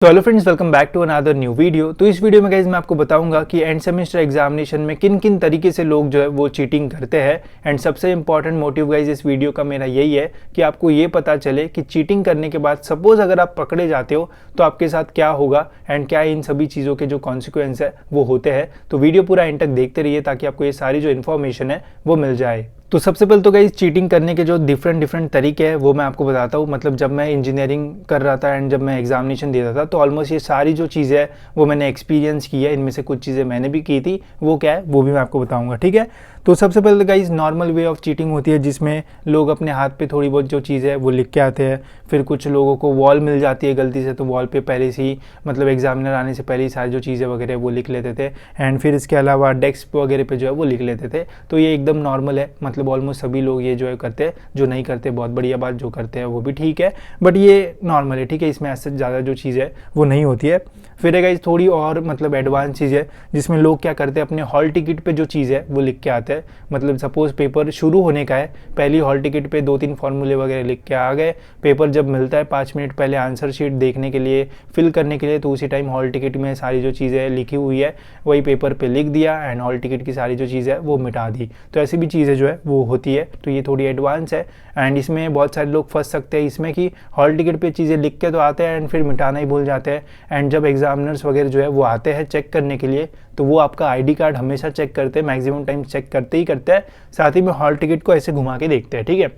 तो hello friends, welcome back to another new video. तो इस वीडियो में गाइज मैं आपको बताऊंगा कि एंड सेमेस्टर एग्जामिनेशन में किन किन तरीके से लोग जो है वो चीटिंग करते हैं। एंड सबसे इंपॉर्टेंट मोटिव गाइज इस वीडियो का मेरा यही है कि आपको ये पता चले कि चीटिंग करने के बाद सपोज अगर आप पकड़े जाते हो तो आपके साथ क्या होगा एंड क्या इन सभी चीज़ों के जो कॉन्सिक्वेंस है वो होते हैं। तो वीडियो पूरा एंड तक देखते रहिए ताकि आपको ये सारी जो इन्फॉर्मेशन है वो मिल जाए। तो सबसे पहले तो गाइस चीटिंग करने के जो डिफरेंट तरीके हैं वो मैं आपको बताता हूँ। मतलब जब मैं इंजीनियरिंग कर रहा था एंड जब मैं एग्जामिनेशन देता था तो ऑलमोस्ट ये सारी जो चीज़ें हैं वो मैंने एक्सपीरियंस की है। इनमें से कुछ चीज़ें मैंने भी की थी, वो क्या है वो भी मैं आपको बताऊँगा, ठीक है। तो सबसे पहले guys normal way of cheating होती है जिसमें लोग अपने हाथ पे थोड़ी बहुत जो चीज़ है वो लिख के आते हैं। फिर कुछ लोगों को वॉल मिल जाती है गलती से, तो वॉल पे पहले से ही मतलब एग्जामिनर आने से पहले ही सारी जो चीज़ें वगैरह वो लिख लेते थे। एंड फिर इसके अलावा डेस्क वगैरह पे जो है वो लिख लेते थे। तो ये एकदम नॉर्मल है, मतलब ऑलमोस्ट सभी लोग ये जो है करते हैं। जो नहीं करते बहुत बढ़िया बात, जो करते हैं वो भी ठीक है, बट ये नॉर्मल है, ठीक है। इसमें ऐसे ज़्यादा जो चीज़ है वो नहीं होती है। फिर है गाइस थोड़ी और मतलब एडवांस चीज़ है जिसमें लोग क्या करते हैं, अपने हॉल टिकट पे जो चीज़ है वो लिख के आते हैं। मतलब सपोज पेपर शुरू होने का है, पहली हॉल टिकट पे 2-3 फॉर्मूले वगैरह लिख के आ गए। पेपर जब मिलता है 5 मिनट पहले आंसर शीट देखने के लिए, फिल करने के लिए, तो उसी टाइम हॉल टिकट में सारी जो चीज़ें लिखी हुई है वही पेपर पे लिख दिया एंड हॉल टिकट की सारी जो चीज़ है वो मिटा दी। तो ऐसी भी चीज़ें जो है वो होती है। तो ये थोड़ी एडवांस है एंड इसमें बहुत सारे लोग फंस सकते हैं इसमें कि हॉल टिकट पे चीज़ें लिख के तो आते हैं एंड फिर मिटाना ही भूल जाते हैं। एंड जब एग्जामिनर्स वगैरह जो है वो आते हैं चेक करने के लिए तो वो आपका आईडी कार्ड हमेशा चेक करते हैं, मैक्सिमम टाइम चेक करते ही करते हैं। साथ ही में हॉल टिकट को ऐसे घुमा के देखते हैं, ठीक है।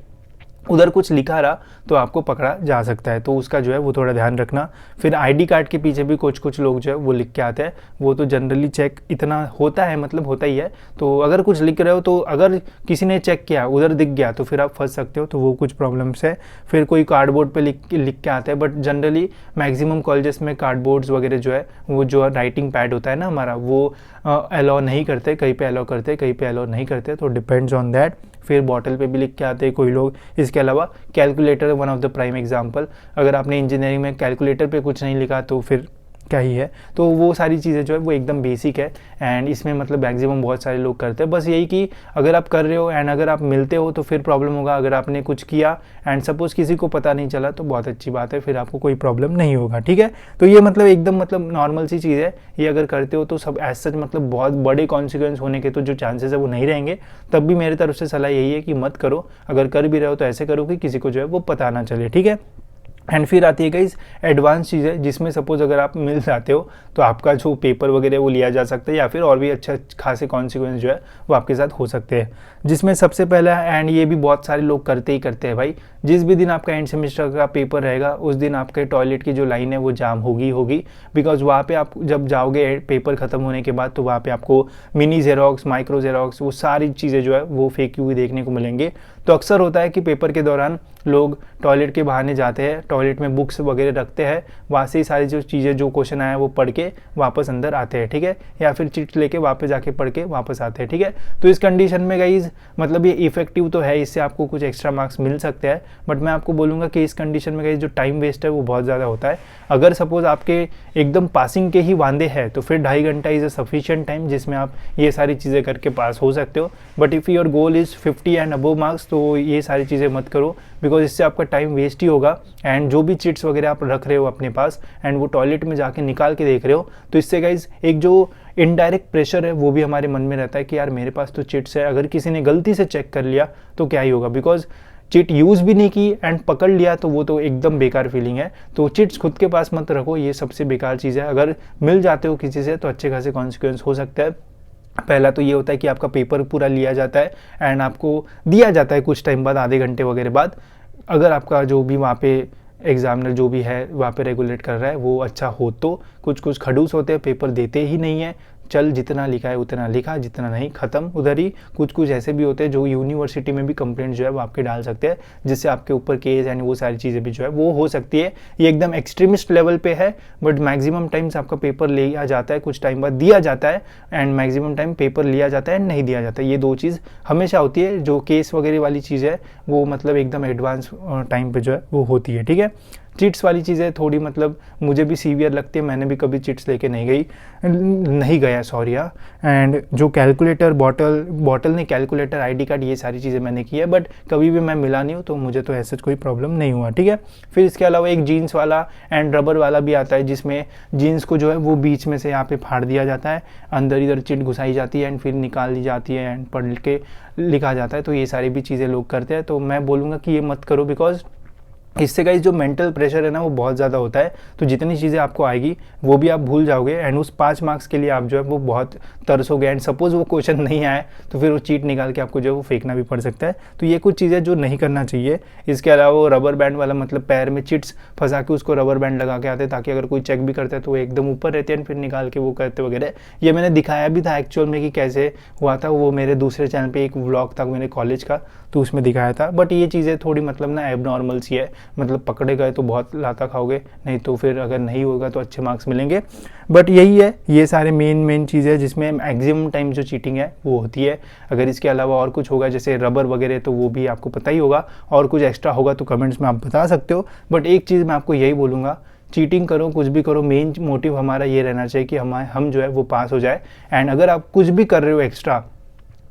उधर कुछ लिखा रहा तो आपको पकड़ा जा सकता है, तो उसका जो है वो थोड़ा ध्यान रखना। फिर आईडी कार्ड के पीछे भी कुछ लोग जो है वो लिख के आते हैं, वो तो जनरली चेक इतना होता है, मतलब होता ही है। तो अगर कुछ लिख रहे हो तो अगर किसी ने चेक किया उधर दिख गया तो फिर आप फंस सकते हो, तो वो कुछ प्रॉब्लम्स है। फिर कोई कार्डबोर्ड पे लिख के आते हैं, बट जनरली मैक्सिमम कॉलेजेस में कार्डबोर्ड्स वगैरह जो है वो जो राइटिंग पैड होता है ना हमारा, वो अलाउ नहीं करते, कहीं पे अलाउ करते कहीं पे अलाउ नहीं करते, तो डिपेंड्स ऑन दैट। फिर बॉटल पे भी लिख के आते हैं कोई लोग। इसके अलावा calculator one of the prime example, अगर आपने इंजीनियरिंग में कैलकुलेटर पे कुछ नहीं लिखा तो फिर क्या ही है। तो वो सारी चीज़ें जो है वो एकदम बेसिक है एंड इसमें मतलब मैक्सिमम बहुत सारे लोग करते हैं। बस यही कि अगर आप कर रहे हो एंड अगर आप मिलते हो तो फिर प्रॉब्लम होगा। अगर आपने कुछ किया एंड सपोज किसी को पता नहीं चला तो बहुत अच्छी बात है, फिर आपको कोई प्रॉब्लम नहीं होगा, ठीक है। तो ये मतलब एकदम मतलब नॉर्मल सी चीज़ है। ये अगर करते हो तो सब एज सच मतलब बहुत बड़े कॉन्सिक्वेंस होने के तो जो चांसेस है वो नहीं रहेंगे। तब भी मेरी तरफ से सलाह यही है कि मत करो। अगर कर भी रहे हो तो ऐसे करो कि किसी को जो है वो पता ना चले, ठीक है। एंड फिर आती है गाइस एडवांस चीज़ें जिसमें सपोज अगर आप मिल जाते हो तो आपका जो पेपर वगैरह वो लिया जा सकता है या फिर और भी अच्छा खासे कॉन्सिक्वेंस जो है वो आपके साथ हो सकते हैं। जिसमें सबसे पहला एंड ये भी बहुत सारे लोग करते ही करते हैं भाई, जिस भी दिन आपका एंड सेमेस्टर का पेपर रहेगा उस दिन आपके टॉयलेट की जो लाइन है वो जाम होगी। बिकॉज वहाँ पे आप जब जाओगे पेपर ख़त्म होने के बाद तो वहाँ पे आपको मिनी जेरोक्स, माइक्रो जेरोक्स, वो सारी चीज़ें जो है वो फेंकी हुई देखने को मिलेंगे। तो अक्सर होता है कि पेपर के दौरान लोग टॉयलेट के बहाने जाते हैं, टॉयलेट में बुक्स वगैरह रखते हैं, वहाँ से ही सारी जो चीज़ें जो क्वेश्चन आया वो पढ़ के वापस अंदर आते हैं, ठीक है। या फिर चिट लेके वापस जाके पढ़ के वापस आते हैं, ठीक है। तो इस कंडीशन में गाइज मतलब ये इफेक्टिव तो है, इससे आपको कुछ एक्स्ट्रा मार्क्स मिल सकते हैं, बट मैं आपको बोलूँगा कि इस कंडीशन में गाइज जो टाइम वेस्ट है वो बहुत ज़्यादा होता है। अगर सपोज आपके एकदम पासिंग के ही वांदे हैं तो फिर 2.5 घंटा इज़ अ सफिशिएंट टाइम जिसमें आप ये सारी चीज़ें करके पास हो सकते हो। But if your goal is 50 and above marks तो ये सारी चीज़ें मत करो, बिकॉज इससे आपका टाइम वेस्ट ही होगा। एंड जो भी चिट्स वगैरह आप रख रहे हो अपने पास एंड वो टॉयलेट में जाके निकाल के देख रहे हो, तो इससे गाइज एक जो इनडायरेक्ट प्रेशर है वो भी हमारे मन में रहता है कि यार मेरे पास तो चिट्स है, अगर किसी ने गलती से चेक कर लिया तो क्या ही होगा। बिकॉज चिट यूज़ भी नहीं की एंड पकड़ लिया तो वो तो एकदम बेकार फीलिंग है। तो चिट्स खुद के पास मत रखो, ये सबसे बेकार चीज़ है। अगर मिल जाते हो किसी से तो अच्छे खासे कॉन्सिक्वेंस हो सकता है। पहला तो ये होता है कि आपका पेपर पूरा लिया जाता है एंड आपको दिया जाता है कुछ टाइम बाद, आधे घंटे वगैरह बाद। अगर आपका जो भी वहाँ पे एग्जामिनर जो भी है वहाँ पे रेगुलेट कर रहा है वो अच्छा हो तो। कुछ खड़ूस होते हैं, पेपर देते ही नहीं है, चल जितना लिखा है उतना लिखा, जितना नहीं ख़त्म उधर ही। कुछ ऐसे भी होते हैं जो यूनिवर्सिटी में भी कंप्लेंट जो है वो आपके डाल सकते हैं, जिससे आपके ऊपर केस एंड वो सारी चीज़ें भी जो है वो हो सकती है। ये एकदम एक्सट्रीमिस्ट लेवल पे है, बट मैक्सिमम टाइम्स आपका पेपर लिया जाता है, कुछ टाइम बाद दिया जाता है एंड मैक्सिमम टाइम पेपर लिया जाता है एंड नहीं दिया जाता है। ये दो चीज़ हमेशा होती है। जो केस वगैरह वाली चीज़ है वो मतलब एकदम एडवांस टाइम पर जो है वो होती है, ठीक है। चिट्स वाली चीज़ें थोड़ी मतलब मुझे भी सीवियर लगती है, मैंने भी कभी चिट्स लेके नहीं गया सॉरी यार। एंड जो कैलकुलेटर बॉटल नहीं, कैलकुलेटर, ID कार्ड, ये सारी चीज़ें मैंने की है, बट कभी भी मैं मिला नहीं हूँ, तो मुझे तो ऐसे कोई प्रॉब्लम नहीं हुआ, ठीक है। फिर इसके अलावा एक जीन्स वाला एंड रबर वाला भी आता है, जिसमें जीन्स को जो है वो बीच में से यहाँ पे फाड़ दिया जाता है, अंदर इधर चिट घुसाई जाती है एंड फिर निकाल दी जाती है एंड पढ़ के लिखा जाता है। तो ये सारी भी चीज़ें लोग करते हैं, तो मैं बोलूँगा कि ये मत करो, बिकॉज इससे गाइस जो मेंटल प्रेशर है ना वो बहुत ज़्यादा होता है। तो जितनी चीज़ें आपको आएगी वो भी आप भूल जाओगे एंड उस 5 मार्क्स के लिए आप जो है वो बहुत तरसोगे एंड सपोज वो क्वेश्चन नहीं आए तो फिर वो चीट निकाल के आपको जो है वो फेंकना भी पड़ सकता है। तो ये कुछ चीज़ें जो नहीं करना चाहिए। इसके अलावा वो रबर बैंड वाला, मतलब पैर में चिट्स फंसा के उसको रबर बैंड लगा के आते हैं, ताकि अगर कोई चेक भी करता है तो वो एकदम ऊपर रहते हैं, फिर निकाल के वो करते वगैरह। ये मैंने दिखाया भी था एक्चुअल में कि कैसे हुआ था, वो मेरे दूसरे चैनल पर एक व्लॉग था मेरे कॉलेज का, तो उसमें दिखाया था। बट ये चीज़ें थोड़ी मतलब ना एबनॉर्मल सी है, मतलब पकड़े गए तो बहुत लाता खाओगे, नहीं तो फिर अगर नहीं होगा तो अच्छे मार्क्स मिलेंगे। बट यही है, ये सारे मेन चीज़ें जिसमें मैक्सिमम टाइम जो चीटिंग है वो होती है। अगर इसके अलावा और कुछ होगा जैसे रबर वगैरह तो वो भी आपको पता ही होगा, और कुछ एक्स्ट्रा होगा तो कमेंट्स में आप बता सकते हो। बट एक चीज़ मैं आपको यही बोलूँगा, चीटिंग करो कुछ भी करो, मेन मोटिव हमारा ये रहना चाहिए कि हम जो है वो पास हो जाए। एंड अगर आप कुछ भी कर रहे हो एक्स्ट्रा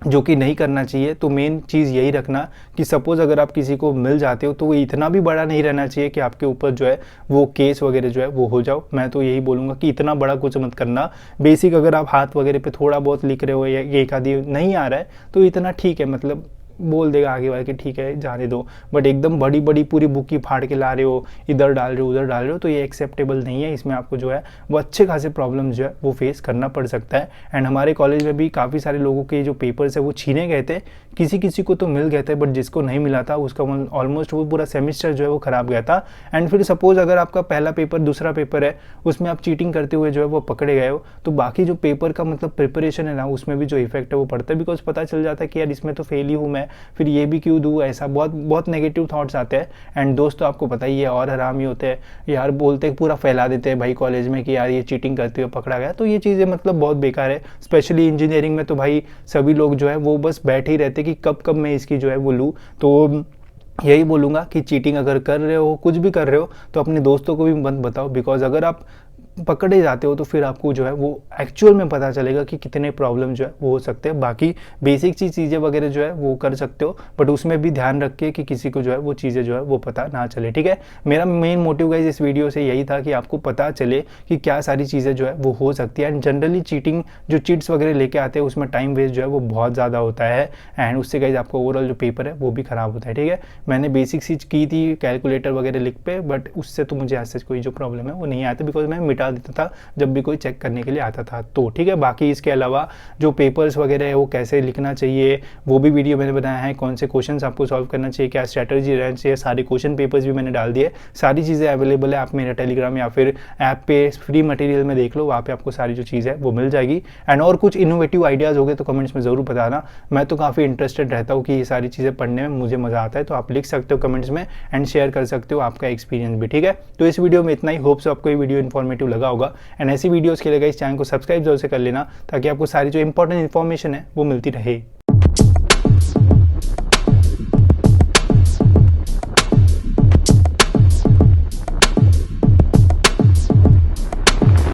जो कि नहीं करना चाहिए, तो मेन चीज़ यही रखना कि सपोज़ अगर आप किसी को मिल जाते हो तो वो इतना भी बड़ा नहीं रहना चाहिए कि आपके ऊपर जो है वो केस वगैरह जो है वो हो जाओ। मैं तो यही बोलूँगा कि इतना बड़ा कुछ मत करना। बेसिक अगर आप हाथ वगैरह पे थोड़ा बहुत लिख रहे हो या एक आधी नहीं आ रहा है तो इतना ठीक है, मतलब बोल देगा आगे वाले कि ठीक है जाने दो। बट एकदम बड़ी पूरी बुक ही फाड़ के ला रहे हो, इधर डाल रहे हो उधर डाल रहे हो, तो ये एक्सेप्टेबल नहीं है। इसमें आपको जो है वो अच्छे खासे प्रॉब्लम जो है वो फेस करना पड़ सकता है। एंड हमारे कॉलेज में भी काफ़ी सारे लोगों के जो पेपर्स है वो छीने गए थे, किसी को तो मिल गए थे, बट जिसको नहीं मिला था उसका ऑलमोस्ट वो पूरा सेमिस्टर जो है वो ख़राब गया था। एंड फिर सपोज अगर आपका पहला पेपर दूसरा पेपर है उसमें आप चीटिंग करते हुए जो है वो पकड़े गए हो, तो बाकी जो पेपर का मतलब प्रिपरेशन है ना उसमें भी जो इफेक्ट है वो पड़ता है, बिकॉज पता चल जाता है कि यार इसमें तो फेल ही हूँ मैं, फिर ये भी क्यों दूँ, ऐसा बहुत नेगेटिव थॉट्स आते हैं। एंड दोस्त तो आपको पता ही है और हरामी होते हैं यार, बोलते पूरा फैला देते हैं भाई कॉलेज में कि यार ये चीटिंग करते हुए पकड़ा गया। तो ये चीज़ें मतलब बहुत बेकार है। स्पेशली इंजीनियरिंग में तो भाई सभी लोग जो है वो बस बैठे ही रहते कि कब मैं इसकी जो है वो लूँ। तो यही बोलूँगा कि चीटिंग अगर कर रहे हो, कुछ भी कर रहे हो, तो अपने दोस्तों को भी मत बताओ, बिकॉज अगर आप पकड़े जाते हो तो फिर आपको जो है वो एक्चुअल में पता चलेगा कि कितने प्रॉब्लम जो है वो हो सकते हैं। बाकी बेसिक चीज़ें वगैरह जो है वो कर सकते हो, बट उसमें भी ध्यान रखिए कि किसी को जो है वो चीज़ें जो है वो पता ना चले, ठीक है। मेरा मेन मोटिव गाइस इस वीडियो से यही था कि आपको पता चले कि क्या सारी चीज़ें जो है वो हो सकती है। एंड जनरली चीटिंग जो चीट्स वगैरह लेके आते हैं उसमें टाइम वेस्ट जो है वो बहुत ज़्यादा होता है, एंड उससे गाइस आपका ओवरऑल जो पेपर है वो भी ख़राब होता है, ठीक है। मैंने बेसिक चीज़ की थी कैलकुलेटर वगैरह लिख पे, बट उससे तो मुझे ऐसे कोई जो प्रॉब्लम है वो नहीं आती, बिकॉज मैं मिटा देता था जब भी कोई चेक करने के लिए आता था, तो ठीक है। बाकी इसके अलावा जो पेपर्स वगैरह है वो कैसे लिखना चाहिए वो भी वीडियो मैंने बताया है, कौन से क्वेश्चंस आपको सॉल्व करना चाहिए, क्या स्ट्रैटेजी रहना चाहिए, सारे क्वेश्चन पेपर्स भी मैंने डाल दिए। सारी चीज़ें अवेलेबल है, आप मेरे टेलीग्राम या फिर ऐप पे फ्री मटेरियल में देख लो, वहाँ पे आपको सारी जो चीज़ है वो मिल जाएगी। एंड और कुछ इनोवेटिव आइडियाज़ हो गए तो कमेंट्स में ज़रूर बताना, मैं तो काफ़ी इंटरेस्टेड रहता हूँ कि ये सारी चीज़ें पढ़ने में मुझे मज़ा आता है। तो आप लिख सकते हो कमेंट्स में एंड शेयर कर सकते हो आपका एक्सपीरियंस भी, ठीक है। तो इस वीडियो में इतना ही, होप से आपको ये वीडियो इन्फॉर्मेटिव लगा होगा। एंड ऐसी वीडियोज़ के लिए इस चैनल को सब्सक्राइब जरूर से कर लेना, ताकि आपको सारी जो इंपॉर्टेंट इन्फॉर्मेशन है वो मिलती रहे।